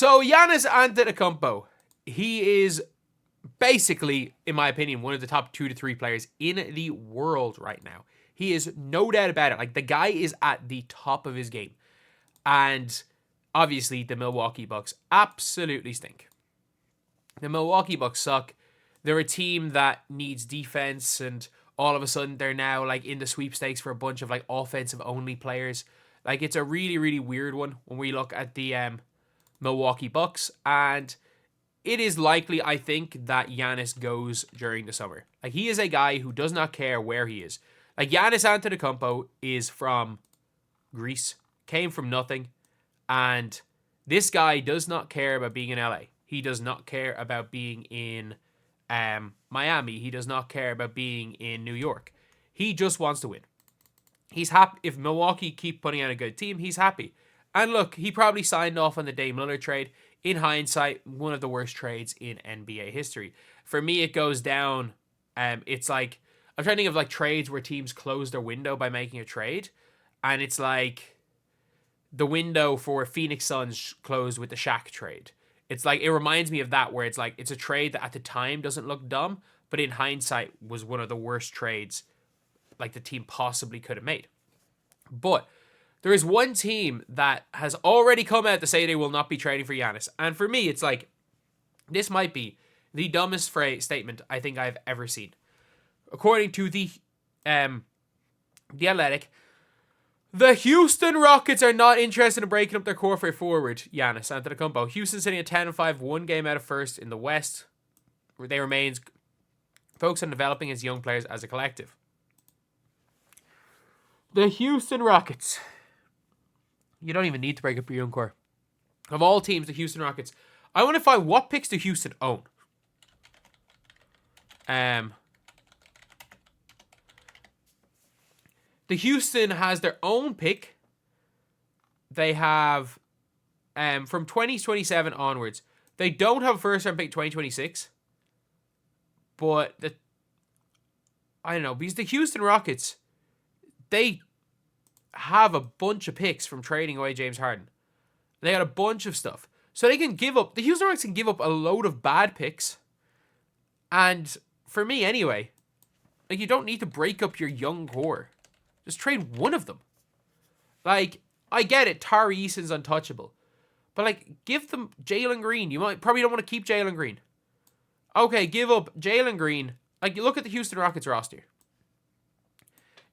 So Giannis Antetokounmpo, he is basically, in my opinion, one of the top 2 to 3 players in the world right now. He is no doubt about it. Like, the guy is at the top of his game. And obviously, the Milwaukee Bucks absolutely stink. The Milwaukee Bucks suck. They're a team that needs defense, and all of a sudden they're now like in the sweepstakes for a bunch of like offensive only players. Like, it's a really, really weird one when we look at the Milwaukee Bucks, and it is likely, I think, that Giannis goes during the summer. Like, he is a guy who does not care where he is. Like, Giannis Antetokounmpo is from Greece, came from nothing, and this guy does not care about being in LA. He does not care about being in Miami. He does not care about being in New York. He just wants to win. He's happy. If Milwaukee keep putting out a good team, he's happy. And look, he probably signed off on the Dame Lillard trade. In hindsight, one of the worst trades in NBA history. For me, it goes down. It's like, I'm trying to think of like trades where teams close their window by making a trade. And it's like the window for Phoenix Suns closed with the Shaq trade. It's like, it reminds me of that, where it's like, it's a trade that at the time doesn't look dumb, but in hindsight was one of the worst trades like the team possibly could have made. But there is one team that has already come out to say they will not be trading for Giannis. And for me, it's like, this might be the dumbest statement I think I've ever seen. According to the Athletic, the Houston Rockets are not interested in breaking up their core for a forward, Giannis Antetokounmpo. Houston sitting at 10-5, one game out of first in the West. They remain focused on developing his young players as a collective. The Houston Rockets. You don't even need to break up your young core. Of all teams, the Houston Rockets. I want to find what picks do Houston own. The Houston has their own pick. They have from 2027 onwards. They don't have a first round pick 2026. But I don't know, because the Houston Rockets, they have a bunch of picks from trading away James Harden. They got a bunch of stuff. So they can give up, the Houston Rockets can give up a load of bad picks. And for me anyway, like, you don't need to break up your young core. Just trade one of them. Like, I get it, Tari Eason's untouchable. But like, give them Jalen Green. You probably don't want to keep Jalen Green. Okay, give up Jalen Green. Like, you look at the Houston Rockets roster.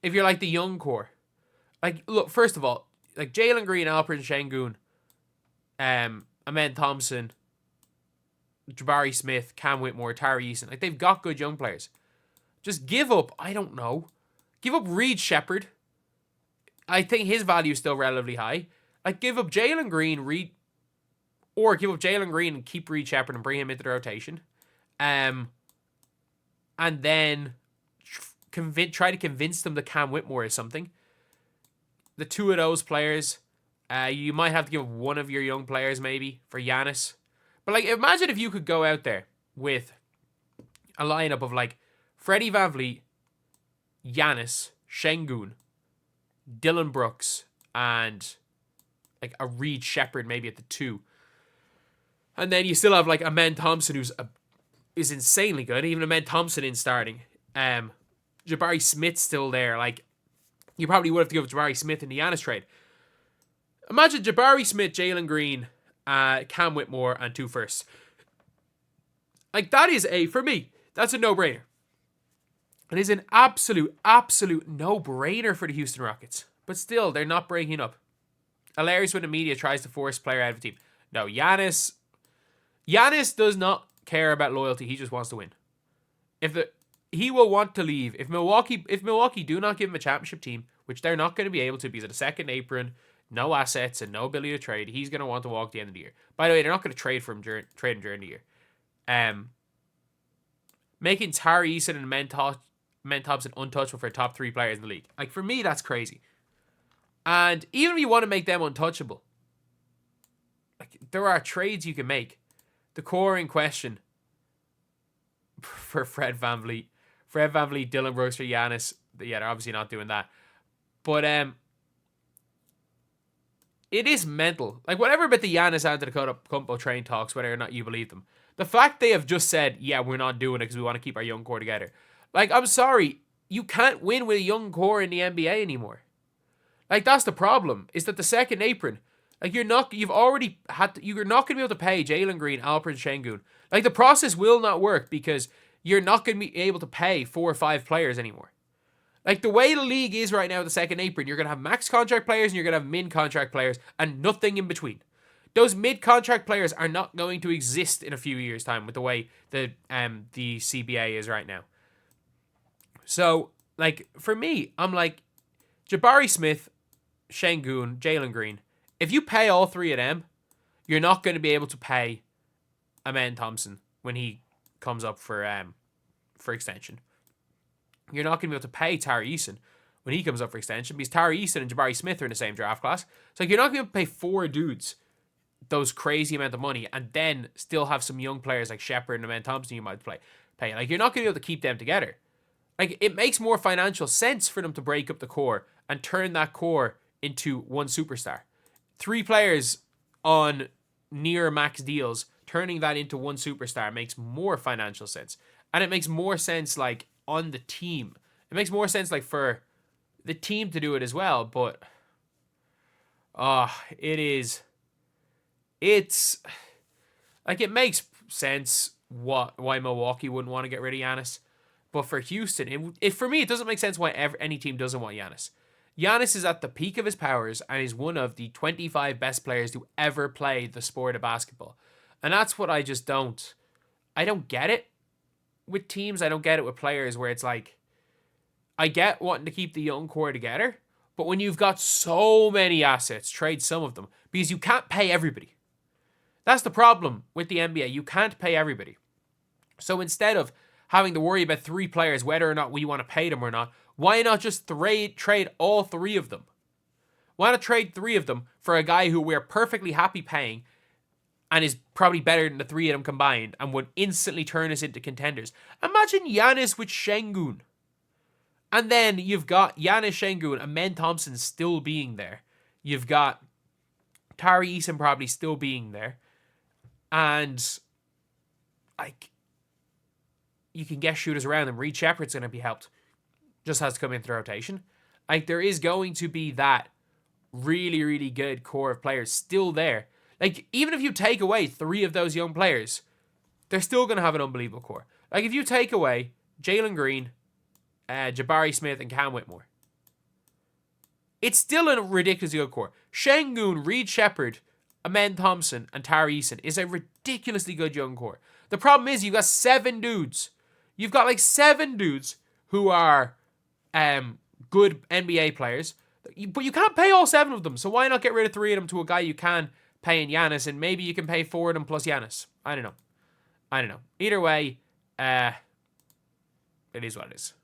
If you're like the young core. Like, look, first of all, like Jalen Green, Alperen Şengün, Amen Thompson, Jabari Smith, Cam Whitmore, Tari Eason. Like, they've got good young players. Just give up, I don't know. Give up Reed Shepherd. I think his value is still relatively high. Like, give up Jalen Green, or give up Jalen Green and keep Reed Shepherd and bring him into the rotation. And then try to convince them that Cam Whitmore is something. The two of those players, you might have to give one of your young players maybe for Giannis. But like, imagine if you could go out there with a lineup of like Freddie VanVleet, Giannis, Şengün, Dylan Brooks, and like a Reed Shepherd maybe at the 2. And then you still have like Amen Thompson, who's is insanely good. Even Amen Thompson in starting. Jabari Smith's still there. Like, you probably would have to give Jabari Smith in the Giannis trade. Imagine Jabari Smith, Jalen Green, Cam Whitmore, and 2 firsts. Like, that is for me, that's a no-brainer. It is an absolute no-brainer for the Houston Rockets. But still, they're not breaking up. Hilarious when the media tries to force a player out of a team. No, Giannis does not care about loyalty. He just wants to win. He will want to leave. If Milwaukee do not give him a championship team, which they're not going to be able to because of the second apron, no assets, and no ability to trade, he's going to want to walk at the end of the year. By the way, they're not going to trade him during the year. Making Tari Eason and Amen Thompson untouchable for top 3 players in the league. Like, for me, that's crazy. And even if you want to make them untouchable, like, there are trades you can make. The core in question for Fred VanVleet, Dylan Brooks for Giannis. Yeah, they're obviously not doing that. But it is mental. Like, whatever about the Giannis Antetokounmpo train talks, whether or not you believe them, the fact they have just said, yeah, we're not doing it because we want to keep our young core together. Like, I'm sorry, you can't win with a young core in the NBA anymore. Like, that's the problem, is that the second apron, like, you're not going to be able to pay Jalen Green, Alperen Şengün. Like, the process will not work because you're not going to be able to pay 4 or 5 players anymore. Like, the way the league is right now, the second apron, you're going to have max contract players and you're going to have min contract players and nothing in between. Those mid contract players are not going to exist in a few years' time with the way the CBA is right now. So, like, for me, I'm like, Jabari Smith, Şengün, Jalen Green, if you pay all 3 of them, you're not going to be able to pay Amen Thompson when he comes up for extension. You're not going to be able to pay Tari Eason when he comes up for extension because Tari Eason and Jabari Smith are in the same draft class. So you're not going to pay 4 dudes those crazy amount of money and then still have some young players like Shepherd and Amen Thompson you might pay. Like, you're not going to be able to keep them together. Like, it makes more financial sense for them to break up the core and turn that core into one superstar. 3 players on near max deals, turning that into one superstar makes more financial sense. And it makes more sense, like, on the team. It makes more sense, like, for the team to do it as well. But, it's, like, it makes sense why Milwaukee wouldn't want to get rid of Giannis. But for Houston, for me, it doesn't make sense why any team doesn't want Giannis. Giannis is at the peak of his powers and is one of the 25 best players to ever play the sport of basketball. And that's what I don't get it with teams. I don't get it with players where it's like, I get wanting to keep the young core together, but when you've got so many assets, trade some of them because you can't pay everybody. That's the problem with the NBA. You can't pay everybody. So instead of having to worry about 3 players, whether or not we want to pay them or not, why not just trade all 3 of them? Why not trade 3 of them for a guy who we're perfectly happy paying and is probably better than the 3 of them combined and would instantly turn us into contenders? Imagine Giannis with Şengün. And then you've got Giannis, Şengün, and Men Thompson still being there. You've got Tari Eason probably still being there. And, like, you can get shooters around them. Reed Shepherd's going to be helped. Just has to come into the rotation. Like, there is going to be that really, really good core of players still there. Like, even if you take away 3 of those young players, they're still going to have an unbelievable core. Like, if you take away Jalen Green, Jabari Smith, and Cam Whitmore, it's still a ridiculously good core. Şengün, Reed Shepherd, Amen Thompson, and Tari Eason is a ridiculously good young core. The problem is you've got 7 dudes. You've got like 7 dudes who are good NBA players, but you can't pay all 7 of them. So why not get rid of 3 of them to a guy you can pay in Giannis, and maybe you can pay 4 of them plus Giannis? I don't know. Either way, it is what it is.